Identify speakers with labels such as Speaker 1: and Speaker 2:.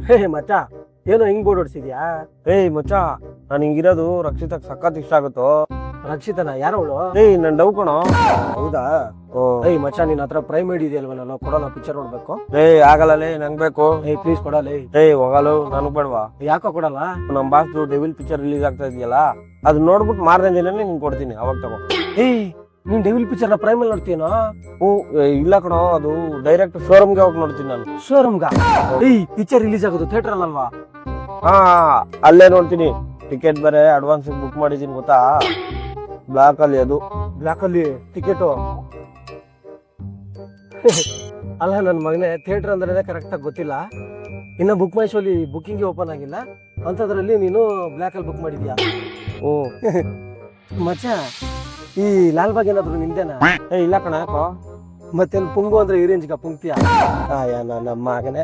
Speaker 1: ಹೇ ಮಚ್ಚ, ಏನೋ ಹಿಂಗ್ ಬೋರ್ಡ್ ಹೊಡ್ಸಿದ್ಯಾ?
Speaker 2: ಏಯ್ ಮಚ್ಚ, ನಾನು ಹಿಂಗಿರೋದು ರಕ್ಷಿತಕ್ ಸಖತ್ ಇಷ್ಟ ಆಗುತ್ತೋ.
Speaker 1: ರಕ್ಷಿತನ ಯಾರವಳು?
Speaker 2: ಏಯ್ ನನ್ ಡವ್ ಕಣೋ.
Speaker 1: ಹೌದಾ? ಏಯ್ ಮಚ್ಚ, ನಿನ್ ಹತ್ರ ಪ್ರೈಮ್ ಐಡಿ ಇದೆಯಲ್ವ, ನಾನು ಕೊಡೋಣ ಪಿಕ್ಚರ್ ನೋಡ್ಬೇಕು.
Speaker 2: ಏಯ್ ಆಗಲ್ಲ, ನಂಗ್ ಬೇಕು.
Speaker 1: ಏಯ್ ಪ್ಲೀಸ್ ಕೊಡಲೇ.
Speaker 2: ಏಯ್ ಹೋಗಲು, ನನಗ್ ಬೇಡವಾ?
Speaker 1: ಯಾಕೋ ಕೊಡಲ್ಲ?
Speaker 2: ನಮ್ ಬಾಸ್ದು ಡೆವಿಲ್ ಪಿಕ್ಚರ್ ರಿಲೀಸ್ ಆಗ್ತಾ ಇದೆಯಲ್ಲ, ಅದ್ ನೋಡ್ಬಿಟ್ಟು ಮಾರನೇ ದಿನನೇ ನಿಂಗೆ ಕೊಡ್ತೀನಿ, ಅವಾಗ ತಗೋ.
Speaker 1: ಏಯ್ ನೀನ್ ಡೆವಿಲ್ ಪಿಕ್ಚರ್ ನ ಪ್ರೈಮ್ ಅಲ್ಲಿ ನೋಡ್ತೀನೋ?
Speaker 2: ಇಲ್ಲ ಕಣೋ, ಅದು ಡೈರೆಕ್ಟ್ ಶೋರೂಮ್ಗೆ ಹೋಗಿ ನೋಡ್ತೀನಿ ನಾನು.
Speaker 1: ಶೋರೂಮ್ಗ? ಏಯ್ ಪಿಕ್ಚರ್ ರಿಲೀಸ್ ಆಗೋದು ಥಿಯೇಟರ್ ಅಲ್ವಾ?
Speaker 2: ಹಾ, ಅಲ್ಲೇ ನೋಡ್ತೀನಿ. ಟಿಕೆಟ್ ಬೇರೆ ಅಡ್ವಾನ್ಸ್ ಬುಕ್ ಮಾಡಿದೀನಿ ಗೊತ್ತಾ, ಬ್ಲಾಕ್ ಅಲ್ಲಿ. ಅದು
Speaker 1: ಬ್ಲಾಕ್ ಅಲ್ಲಿ ಟಿಕೆಟು? ಅಲ್ಲ ನನ್ನ ಮಗನೇ, ಥಿಯೇಟರ್ ಅಂದ್ರೆ ಕರೆಕ್ಟ್ ಆಗಿ ಗೊತ್ತಿಲ್ಲ. ಇನ್ನ ಬುಕ್ ಮೈ ಶೋಲಿ ಬುಕಿಂಗ್ ಓಪನ್ ಆಗಿಲ್ಲ, ಅಂತದ್ರಲ್ಲಿ ನೀನು ಬ್ಲಾಕ್ ಅಲ್ಲಿ ಬುಕ್ ಮಾಡಿದ್ಯಾ?
Speaker 2: ಓ
Speaker 1: ಮಚ್ಚ, ಈ ಲಾಲ್ಬಾಗ್ ಏನಾದ್ರು ನಿಮ್ದೇನಾ?
Speaker 2: ಏ ಇಲ್ಲ ಕಣ, ಯಾಕೋ?
Speaker 1: ಮತ್ತೆ ಪುಂಗು ಅಂದ್ರೆ ಈ ರೇಂಜ್ಗ ಪುಂಕ್ತಿಯ?
Speaker 2: ನಮ್ಮ ಮಗನೇ.